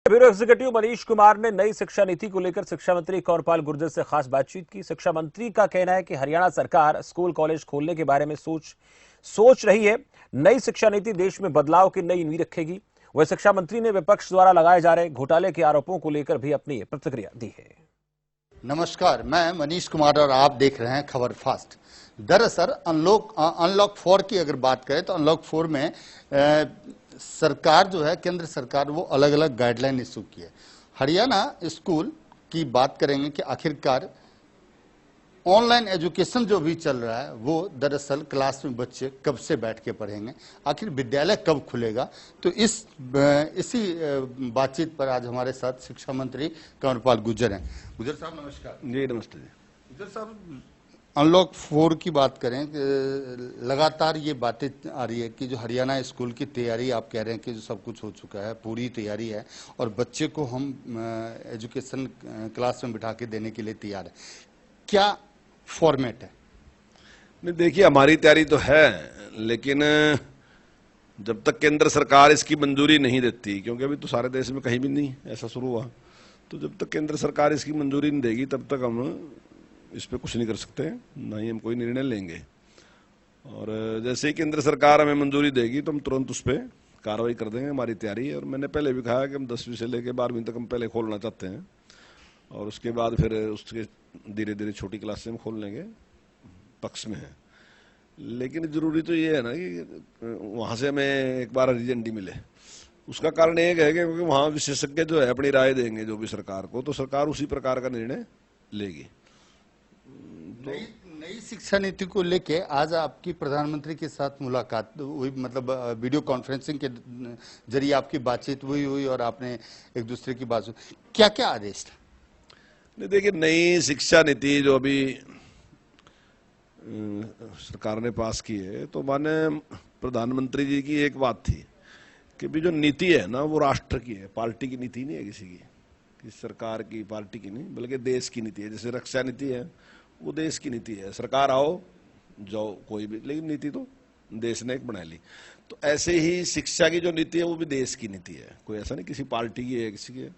Bureau executive Manish Kumar ने नई शिक्षा नीति को लेकर शिक्षा मंत्री कंवरपाल गुर्जर से खास बातचीत की। शिक्षा मंत्री का कहना है कि हरियाणा सरकार स्कूल कॉलेज खोलने के बारे में सोच रही है। नई शिक्षा नीति देश में बदलाव की नई नींव रखेगी। वह शिक्षा मंत्री ने विपक्ष द्वारा लगाए जा रहे घोटाले के आरोपों को लेकर भी अपनी प्रतिक्रिया दी है। नमस्कार, मैं मनीष कुमार और आप देख रहे हैं खबर फास्ट। दरअसल अनलॉक 4 की अगर बात करें तो अनलॉक 4 में सरकार जो है, केंद्र सरकार, वो अलग अलग गाइडलाइन इशू की है। हरियाणा स्कूल की बात करेंगे कि आखिरकार ऑनलाइन एजुकेशन जो भी चल रहा है वो दरअसल क्लास में बच्चे कब से बैठ के पढ़ेंगे, आखिर विद्यालय कब खुलेगा। तो इसी बातचीत पर आज हमारे साथ शिक्षा मंत्री कंवरपाल गुर्जर हैं। गुर्जर साहब नमस्कार। जी नमस्ते जी। गुर्जर साहब, अनलॉक 4 की बात करें, लगातार ये बातें आ रही है कि जो हरियाणा स्कूल की तैयारी, आप कह रहे हैं कि जो सब कुछ हो चुका है, पूरी तैयारी है और बच्चे को हम एजुकेशन क्लास में बिठा के देने के लिए तैयार है। क्या फॉर्मेट है? नहीं, देखिए, हमारी तैयारी तो है, लेकिन जब तक केंद्र सरकार इसकी मंजूरी नहीं देती, क्योंकि अभी तो सारे देश में कहीं भी नहीं ऐसा शुरू हुआ, तो जब तक केंद्र सरकार इसकी मंजूरी नहीं देगी तब तक हम इस पे कुछ नहीं कर सकते, ना ही हम कोई निर्णय लेंगे। और जैसे ही केंद्र सरकार हमें मंजूरी देगी तो हम तुरंत उस पर कार्रवाई कर देंगे। हमारी तैयारी है, और मैंने पहले भी कहा कि हम 10वीं से लेकर 12वीं तक हम पहले खोलना चाहते हैं, और उसके बाद फिर उसके धीरे धीरे छोटी क्लास से हम खोल लेंगे, पक्ष में है। लेकिन जरूरी तो ये है ना कि वहाँ से हमें एक बार हरी झंडी मिले। उसका कारण एक है कि क्योंकि वहाँ विशेषज्ञ जो है अपनी राय देंगे जो भी सरकार को, तो सरकार उसी प्रकार का निर्णय लेगी। नई शिक्षा नीति को लेके आज आपकी प्रधानमंत्री के साथ मुलाकात हुई, मतलब वीडियो कॉन्फ्रेंसिंग के जरिए आपकी बातचीत हुई और आपने एक दूसरे की बात सुनी। क्या क्या आदेश था? नहीं, देखिए, नई शिक्षा नीति जो अभी सरकार ने पास की है, तो माने प्रधानमंत्री जी की एक बात थी कि भी जो नीति है ना वो राष्ट्र की है, पार्टी की नीति नहीं है, किसी सरकार की, पार्टी की नहीं, बल्कि देश की नीति है। जैसे रक्षा नीति है वो देश की नीति है, सरकार आओ जाओ कोई भी, लेकिन नीति तो देश ने एक बना ली। तो ऐसे ही शिक्षा की जो नीति है वो भी देश की नीति है, कोई ऐसा नहीं किसी पार्टी की है, किसी की है।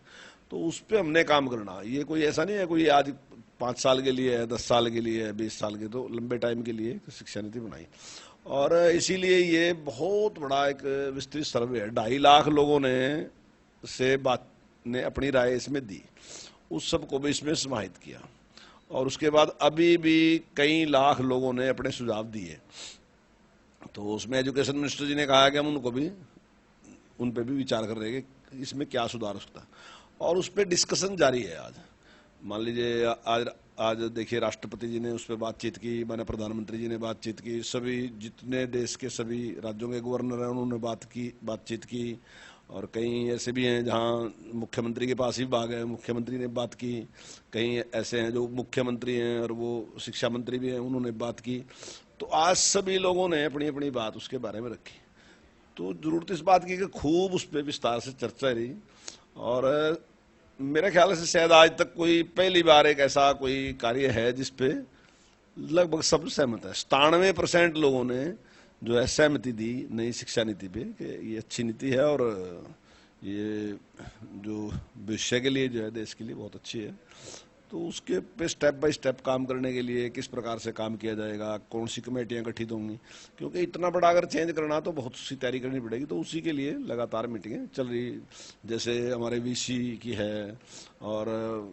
तो उस पर हमने काम करना, ये कोई ऐसा नहीं है कोई आज 5 साल के लिए है, 10 साल के लिए है, 20 साल के, तो लंबे टाइम के लिए शिक्षा नीति बनाई। और इसीलिए ये बहुत बड़ा एक विस्तृत सर्वे है, 2.5 लाख लोगों ने अपनी राय इसमें दी, उस सबको भी इसमें समाहित किया। और उसके बाद अभी भी कई लाख लोगों ने अपने सुझाव दिए, तो उसमें एजुकेशन मिनिस्टर जी ने कहा कि हम उन पे भी विचार कर रहे हैं कि इसमें क्या सुधार हो सकता है, और उस पर डिस्कशन जारी है। आज मान लीजिए आज देखिए, राष्ट्रपति जी ने उस पर बातचीत की, माने प्रधानमंत्री जी ने बातचीत की, सभी जितने देश के सभी राज्यों के गवर्नर हैं उन्होंने बातचीत की, और कहीं ऐसे भी हैं जहां मुख्यमंत्री के पास ही भाग है, मुख्यमंत्री ने बात की, कहीं ऐसे हैं जो मुख्यमंत्री हैं और वो शिक्षा मंत्री भी हैं, उन्होंने बात की। तो आज सभी लोगों ने अपनी अपनी बात उसके बारे में रखी। तो जरूरत इस बात की कि खूब उस पर विस्तार से चर्चा रही, और मेरे ख्याल से शायद आज तक कोई पहली बार एक ऐसा कोई कार्य है जिसपे लगभग सब सहमत है। 97% लोगों ने जो है सहमति दी नई शिक्षा नीति पे कि ये अच्छी नीति है, और ये जो भविष्य के लिए जो है देश के लिए बहुत अच्छी है। तो उसके पे स्टेप बाय स्टेप काम करने के लिए किस प्रकार से काम किया जाएगा, कौन सी कमेटियां गठित होंगी, क्योंकि इतना बड़ा अगर चेंज करना तो बहुत सी तैयारी करनी पड़ेगी। तो उसी के लिए लगातार मीटिंगें चल रही, जैसे हमारे वीसी की है, और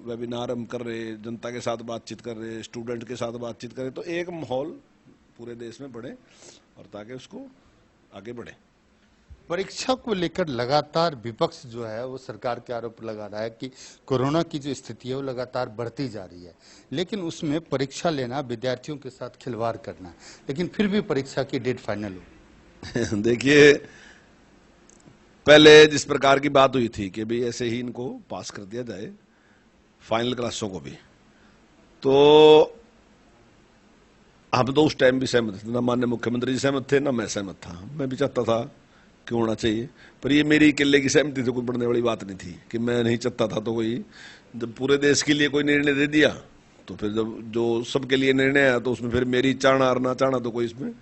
वेबिनार हम कर रहे, जनता के साथ बातचीत कर रहे, स्टूडेंट के साथ बातचीत कर रहे, तो एक माहौल पूरे देश में बढ़े और ताकि उसको आगे बढ़े। परीक्षा को लेकर लगातार विपक्ष जो है वो सरकार के आरोप लगा रहा है कि कोरोना की जो स्थिति है वो लगातार बढ़ती जा रही है, लेकिन उसमें परीक्षा लेना विद्यार्थियों के साथ खिलवाड़ करना, लेकिन फिर भी परीक्षा की डेट फाइनल हो। देखिए, पहले जिस प्रकार की बात हुई थी कि भाई ऐसे ही इनको पास कर दिया जाए, फाइनल क्लासों को भी, तो हम तो उस टाइम भी सहमत थे, ना माननीय मुख्यमंत्री जी सहमत थे, ना मैं सहमत था। मैं भी चाहता था कि होना चाहिए, पर ये मेरी अकेले की सहमति से कोई बढ़ने वाली बात नहीं थी कि मैं नहीं चाहता था। तो कोई जब पूरे देश के लिए कोई निर्णय दे दिया, तो फिर जब जो सबके लिए निर्णय है तो उसमें फिर मेरी चाहना और ना चाहना तो कोई इसमें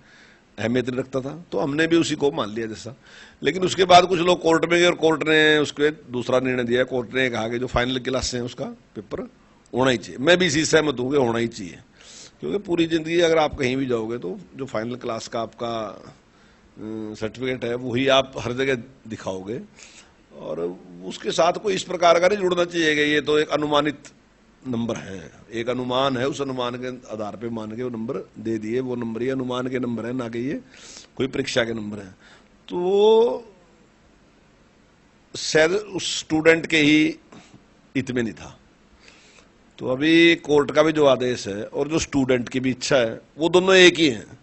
अहमियत नहीं रखता था, तो हमने भी उसी को मान लिया जैसा। लेकिन उसके बाद कुछ लोग कोर्ट में गए और कोर्ट ने उसके दूसरा निर्णय दिया। कोर्ट ने कहा कि जो फाइनल क्लास है उसका पेपर होना ही चाहिए। मैं भी इसी सहमत हूँ कि होना ही चाहिए, क्योंकि पूरी जिंदगी अगर आप कहीं भी जाओगे तो जो फाइनल क्लास का आपका सर्टिफिकेट है वही आप हर जगह दिखाओगे, और उसके साथ कोई इस प्रकार का नहीं जुड़ना चाहिए कि ये तो एक अनुमानित नंबर है, एक अनुमान है, उस अनुमान के आधार पे मान के वो नंबर दे दिए। वो नंबर ये अनुमान के नंबर है, ना कि ये कोई परीक्षा के नंबर है। तो शायद उस स्टूडेंट के ही हित में नहीं था। तो अभी कोर्ट का भी जो आदेश है और जो स्टूडेंट की भी इच्छा है वो दोनों एक ही हैं।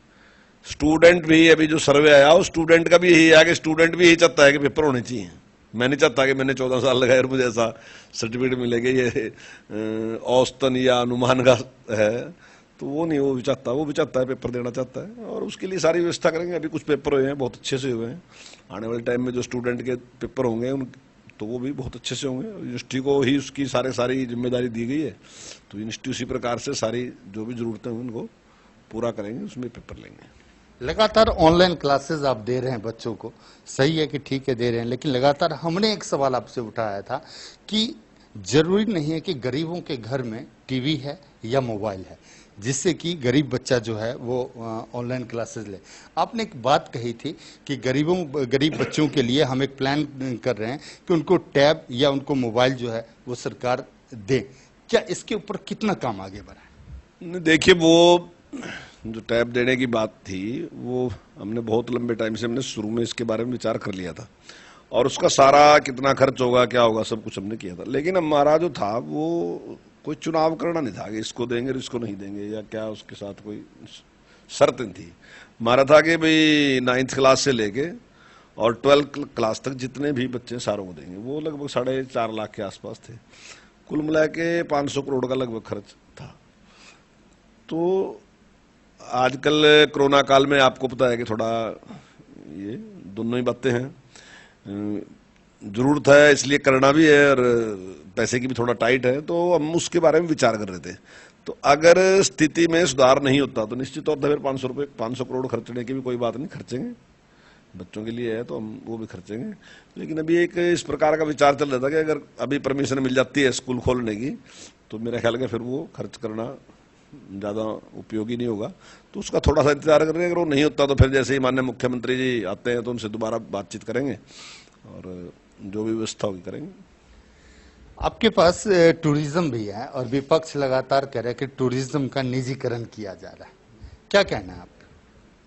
स्टूडेंट भी अभी जो सर्वे आया वो स्टूडेंट का भी यही है कि स्टूडेंट भी यही चाहता है कि पेपर होने चाहिए। मैं नहीं चाहता कि मैंने 14 साल लगाए और मुझे ऐसा सर्टिफिकेट मिलेगा, ये औसतन या अनुमान का है, तो वो नहीं, वो भी चाहता है पेपर देना चाहता है, और उसके लिए सारी व्यवस्था करेंगे। अभी कुछ पेपर हुए हैं, बहुत अच्छे से हुए हैं। आने वाले टाइम में जो स्टूडेंट के पेपर होंगे उन तो वो भी बहुत अच्छे से होंगे। यूनिवर्सिटी को ही उसकी सारी जिम्मेदारी दी गई है, तो यूनिवर्सिटी उसी प्रकार से सारी जो भी जरूरतें होंगी उनको पूरा करेंगे, उसमें पेपर लेंगे। लगातार ऑनलाइन क्लासेस आप दे रहे हैं बच्चों को, सही है कि ठीक है दे रहे हैं, लेकिन लगातार हमने एक सवाल आपसे उठाया था कि जरूरी नहीं है कि गरीबों के घर में टीवी है या मोबाइल है जिससे कि गरीब बच्चा जो है वो ऑनलाइन क्लासेस ले। आपने एक बात कही थी कि गरीब बच्चों के लिए हम एक प्लान कर रहे हैं कि उनको टैब या उनको मोबाइल जो है वो सरकार दे। क्या इसके ऊपर कितना काम आगे बढ़ा है? देखिए, वो जो टैब देने की बात थी वो हमने बहुत लंबे टाइम से हमने शुरू में इसके बारे में विचार कर लिया था, और उसका सारा कितना खर्च होगा क्या होगा सब कुछ हमने किया था। लेकिन हमारा जो था वो कोई चुनाव करना नहीं था कि इसको देंगे और इसको नहीं देंगे या क्या उसके साथ कोई शर्त नहीं थी। हमारा था कि भाई 9th क्लास से लेके और 12th क्लास तक जितने भी बच्चे सारों को देंगे। वो लगभग 4.5 लाख के आसपास थे, कुल मिला के 500 करोड़ का लगभग खर्च था। तो आजकल कोरोना काल में आपको पता है कि थोड़ा ये दोनों ही बातें हैं, जरूरत है इसलिए करना भी है और पैसे की भी थोड़ा टाइट है, तो हम उसके बारे में विचार कर रहे थे। तो अगर स्थिति में सुधार नहीं होता तो निश्चित तौर पर फिर 500 करोड़ खर्चने की भी कोई बात नहीं, खर्चेंगे, बच्चों के लिए है तो हम वो भी खर्चेंगे। लेकिन अभी एक इस प्रकार का विचार चल रहा था कि अगर अभी परमिशन मिल जाती है स्कूल खोलने की तो मेरा ख्याल है फिर वो खर्च करना ज़्यादा उपयोगी नहीं होगा, तो उसका थोड़ा सा इंतजार कर रहे हैं। अगर वो नहीं होता तो फिर जैसे ही माननीय मुख्यमंत्री जी आते हैं तो उनसे दोबारा बातचीत करेंगे और जो भी व्यवस्था होगी करेंगे। आपके पास टूरिज्म भी है और विपक्ष लगातार कह रहा है कि टूरिज्म का निजीकरण किया जा रहा है, क्या कहना है आप?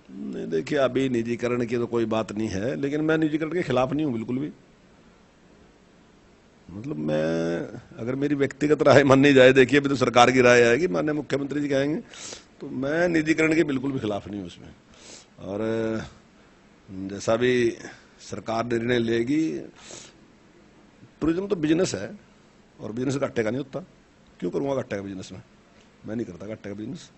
नहीं, देखिए, अभी निजीकरण की तो कोई बात नहीं है, लेकिन मैं निजीकरण के खिलाफ नहीं हूँ बिल्कुल भी। मतलब मैं, अगर मेरी व्यक्तिगत राय माननी जाए, देखिए अभी तो सरकार की राय आएगी, माननीय मुख्यमंत्री जी कहेंगे, तो मैं निजीकरण के बिल्कुल भी खिलाफ नहीं हूँ उसमें। और जैसा भी सरकार निर्णय लेगी, टूरिज्म तो बिजनेस है और बिजनेस घाटे का नहीं होता। क्यों करूँगा घाटे का बिजनेस मैं नहीं करता घाटे का बिजनेस।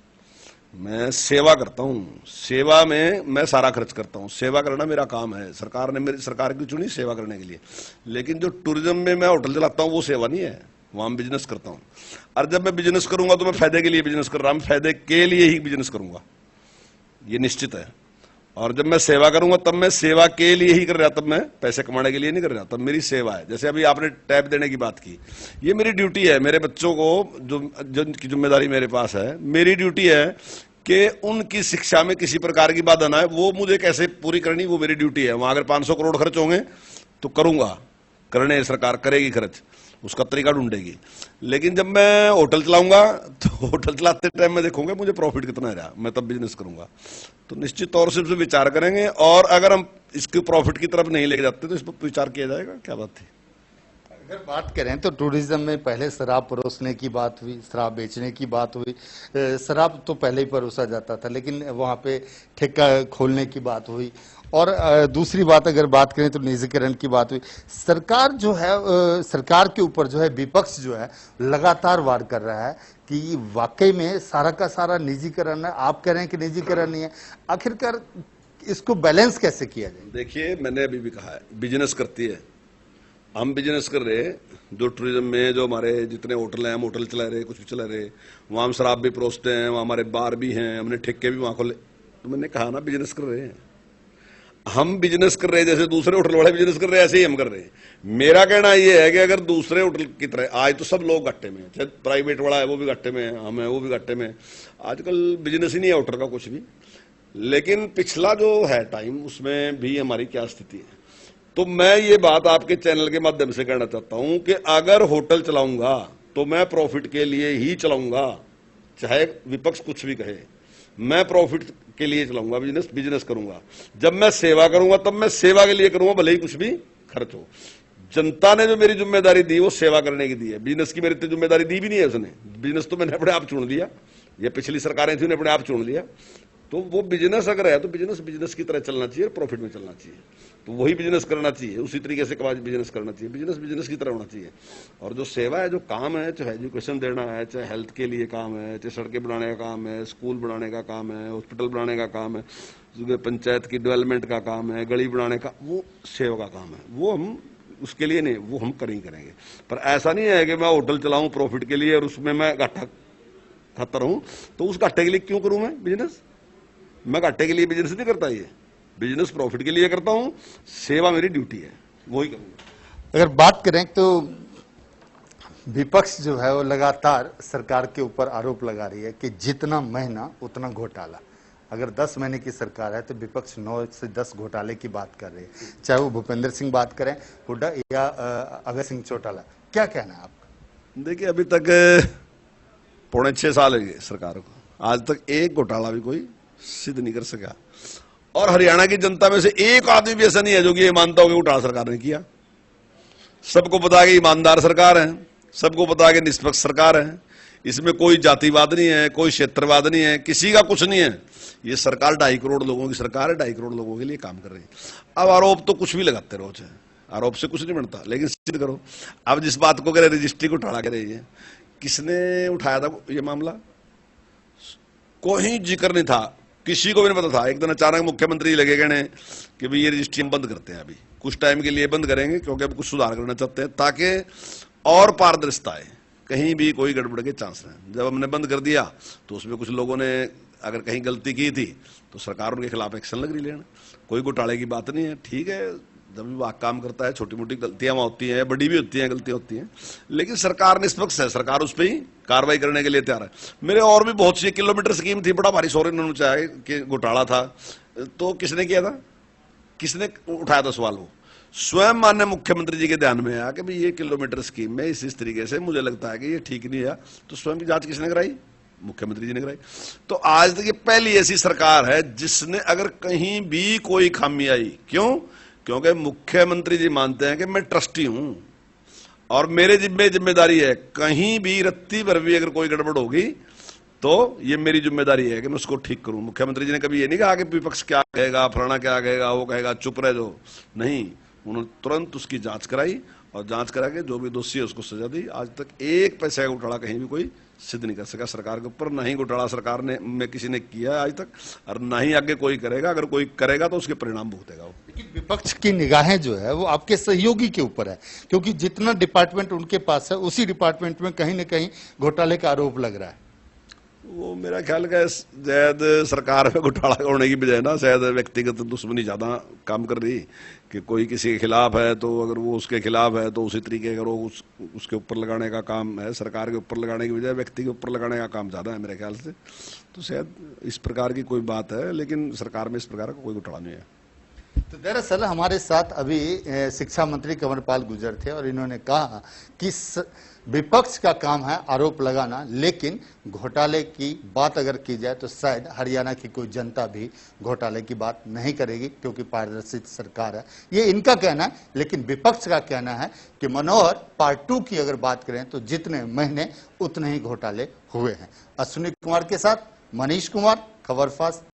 मैं सेवा करता हूँ, सेवा में मैं सारा खर्च करता हूँ, सेवा करना मेरा काम है। सरकार ने मेरी सरकार की चुनी सेवा करने के लिए, लेकिन जो टूरिज्म में मैं होटल चलाता हूँ वो सेवा नहीं है, वहाँ मैं बिजनेस करता हूँ। और जब मैं बिजनेस करूंगा तो मैं फायदे के लिए बिजनेस कर रहा हूँ, फायदे के लिए ही बिजनेस करूंगा, ये निश्चित है। और जब मैं सेवा करूंगा तब मैं सेवा के लिए ही कर रहा, तब मैं पैसे कमाने के लिए नहीं कर रहा, तब मेरी सेवा है। जैसे अभी आपने टैब देने की बात की, ये मेरी ड्यूटी है। मेरे बच्चों को जो की जिम्मेदारी मेरे पास है, मेरी ड्यूटी है कि उनकी शिक्षा में किसी प्रकार की बाधा ना है, वो मुझे कैसे पूरी करनी वो मेरी ड्यूटी है। वहां अगर 500 करोड़ खर्च होंगे तो करूंगा, करने सरकार करेगी खर्च, उसका तरीका ढूंढेगी। लेकिन जब मैं होटल चलाऊंगा तो होटल चलाते टाइम में देखूंगा मुझे प्रॉफिट कितना रहा, मैं तब बिजनेस करूंगा। तो निश्चित तौर से विचार करेंगे, और अगर हम इसके प्रॉफिट की तरफ नहीं लेके जाते तो इस पर विचार किया जाएगा। क्या बात थी? अगर बात करें तो टूरिज्म में पहले शराब परोसने की बात हुई, शराब बेचने की बात हुई। शराब तो पहले ही परोसा जाता था, लेकिन वहाँ पे ठेका खोलने की बात हुई। और दूसरी बात अगर बात करें तो निजीकरण की बात हुई। सरकार जो है, सरकार के ऊपर जो है विपक्ष जो है लगातार वार कर रहा है कि वाकई में सारा का सारा निजीकरण है। आप कह रहे हैं कि निजीकरण नहीं है, आखिरकार इसको बैलेंस कैसे किया जाए? देखिए, मैंने अभी भी कहा है बिजनेस करती है, हम बिजनेस कर रहे हैं। जो टूरिज्म में जो हमारे जितने होटल हैं, हम होटल चला रहे, कुछ भी चला रहे, वहाँ हम शराब भी परोसते हैं, वहाँ हमारे बार भी हैं, हमने ठेके भी वहाँ खोले, तो मैंने कहा ना बिजनेस कर रहे हैं हम, बिजनेस कर रहे हैं जैसे दूसरे होटल वाले बिजनेस कर रहे हैं, ऐसे ही हम कर रहे हैं। मेरा कहना यह है कि अगर दूसरे होटल की तरह, आज तो सब लोग घाटे में हैं, चाहे प्राइवेट वाला है वो भी घाटे में है, हम है वो भी घाटे में, आजकल बिजनेस ही नहीं है होटल का कुछ भी। लेकिन पिछला जो है टाइम, उसमें भी हमारी क्या स्थिति है। तो मैं ये बात आपके चैनल के माध्यम से कहना चाहता हूं कि अगर होटल चलाऊंगा तो मैं प्रॉफिट के लिए ही चलाऊंगा, चाहे विपक्ष कुछ भी कहे, मैं प्रॉफिट के लिए चलाऊंगा, बिजनेस करूंगा। जब मैं सेवा करूंगा तब मैं सेवा के लिए करूंगा, भले ही कुछ भी खर्च हो। जनता ने जो मेरी जिम्मेदारी दी वो सेवा करने की दी है, बिजनेस की मेरी तो जिम्मेदारी दी भी नहीं है उसने। बिजनेस तो मैंने अपने आप चुन लिया, ये पिछली सरकारें थी उन्हें अपने आप चुन लिया। तो वो बिजनेस अगर है तो बिजनेस की तरह चलना चाहिए, प्रॉफिट में चलना चाहिए, तो वही बिजनेस करना चाहिए, उसी तरीके से बिजनेस करना चाहिए, बिजनेस की तरह होना चाहिए। और जो सेवा है, जो काम है, चाहे एजुकेशन देना है, चाहे हेल्थ के लिए काम है, चाहे सड़कें बनाने का काम है, स्कूल बनाने का काम है, हॉस्पिटल बनाने का काम है, पंचायत की डेवलपमेंट का काम है, गली बनाने का, वो सेवा का काम है, वो हम उसके लिए नहीं, वो हम करेंगे। पर ऐसा नहीं है कि मैं होटल चलाऊं प्रॉफिट के लिए और उसमें मैं घाटा खाता रहूं। तो उस घाटे के लिए क्यों करूं मैं बिजनेस? मैं घाटे के लिए बिजनेस नहीं करता, ये बिजनेस प्रॉफिट के लिए करता हूं, सेवा मेरी ड्यूटी है, वही करूंगा। अगर बात करें तो विपक्ष जो है वो लगातार सरकार के ऊपर आरोप लगा रही है कि जितना महीना उतना घोटाला। अगर 10 महीने की सरकार है तो विपक्ष 9 से 10 घोटाले की बात कर रही है, चाहे वो भूपेंद्र सिंह बात करें, हुड्डा या अभय सिंह चौटाला। क्या कहना है आपका? देखिए, अभी तक पौने 6 साल हो गए सरकार को, आज तक एक घोटाला भी कोई सिद्ध नहीं कर सका। और हरियाणा की जनता में से एक आदमी भी ऐसा नहीं है जो कि ये मानता हो कि घोटाला सरकार ने किया। सबको पता है कि ईमानदार सरकार है, सबको पता है कि निष्पक्ष सरकार है, इसमें कोई जातिवाद नहीं है, कोई क्षेत्रवाद नहीं है, किसी का कुछ नहीं है। ये सरकार 2.5 करोड़ लोगों की सरकार है, 2.5 करोड़ लोगों के लिए काम कर रही है। अब आरोप तो कुछ भी लगाते रहो, आरोप से कुछ नहीं बनता, लेकिन सिद्ध करो। अब जिस बात को कह रहे रजिस्ट्री को उठा के रही है, किसने उठाया था ये मामला? कोई जिक्र नहीं था, किसी को भी नहीं पता था। एक दिन अचानक मुख्यमंत्री लगे कहने कि भाई ये रजिस्ट्री हम बंद करते हैं, अभी कुछ टाइम के लिए बंद करेंगे क्योंकि अब कुछ सुधार करना चाहते हैं ताकि और पारदर्शिता आए, कहीं भी कोई गड़बड़ के चांस नहीं। जब हमने बंद कर दिया तो उसमें कुछ लोगों ने अगर कहीं गलती की थी तो सरकार उनके खिलाफ एक्शन लग रही लेना। कोई घोटाले की बात नहीं है, ठीक है, जब विभाग काम करता है छोटी मोटी गलतियां होती हैं, बड़ी भी होती हैं, गलतियां होती हैं, लेकिन सरकार निष्पक्ष है, सरकार उस पर ही कार्रवाई करने के लिए तैयार है। मेरे और भी बहुत सी किलोमीटर स्कीम थी, बड़ा भारी शोर इन्होंने चाहे कि घोटाला था, तो किसने किया था, किसने उठाया था सवाल? वो स्वयं माननीय मुख्यमंत्री जी के ध्यान में आया कि भाई ये किलोमीटर स्कीम में इस तरीके से मुझे लगता है कि ये ठीक नहीं है, तो स्वयं की जांच किसने कराई? मुख्यमंत्री जी ने कराई। तो आज तक ये पहली ऐसी सरकार है जिसने अगर कहीं भी कोई खामी आई, क्यों? क्योंकि मुख्यमंत्री जी मानते हैं कि मैं ट्रस्टी हूं और मेरे जिम्मेदारी है, कहीं भी रत्ती भर भी अगर कोई गड़बड़ होगी तो ये मेरी जिम्मेदारी है कि मैं उसको ठीक करूं। मुख्यमंत्री जी ने कभी ये नहीं कहा कि विपक्ष क्या कहेगा, फलाना क्या कहेगा, वो कहेगा चुप रह जाओ, नहीं, उन्होंने तुरंत उसकी जांच कराई और जांच करा के जो भी दोषी है उसको सजा दी। आज तक एक पैसे का घोटाला कहीं भी कोई सिद्ध नहीं कर सका सरकार के ऊपर, ना ही घोटाला सरकार ने में किसी ने किया है आज तक, और ना ही आगे कोई करेगा। अगर कोई करेगा तो उसके परिणाम भुगतेगा वो। लेकिन विपक्ष की निगाहें जो है वो आपके सहयोगी के ऊपर है, क्योंकि जितना डिपार्टमेंट उनके पास है उसी डिपार्टमेंट में कहीं न कहीं घोटाले का आरोप लग रहा है। वो मेरा ख्याल का शायद सरकार में घोटाला होने की बजाय ना शायद व्यक्तिगत दुश्मनी ज्यादा काम कर रही, कि कोई किसी के खिलाफ है तो अगर वो उसके खिलाफ है तो उसी तरीके का उसके ऊपर लगाने का काम है। सरकार के ऊपर लगाने की बजाय व्यक्ति के ऊपर लगाने का काम ज्यादा है मेरे ख्याल से। तो शायद इस प्रकार की कोई बात है, लेकिन सरकार में इस प्रकार का कोई घोटाला नहीं है। तो दरअसल हमारे साथ अभी शिक्षा मंत्री कंवरपाल गुर्जर थे और इन्होंने कहा कि विपक्ष का काम है आरोप लगाना, लेकिन घोटाले की बात अगर की जाए तो शायद हरियाणा की कोई जनता भी घोटाले की बात नहीं करेगी, क्योंकि पारदर्शी सरकार है, ये इनका कहना है। लेकिन विपक्ष का कहना है कि मनोहर पार्ट 2 की अगर बात करें तो जितने महीने उतने ही घोटाले हुए हैं। अश्विनी कुमार के साथ मनीष कुमार, खबर फास्ट।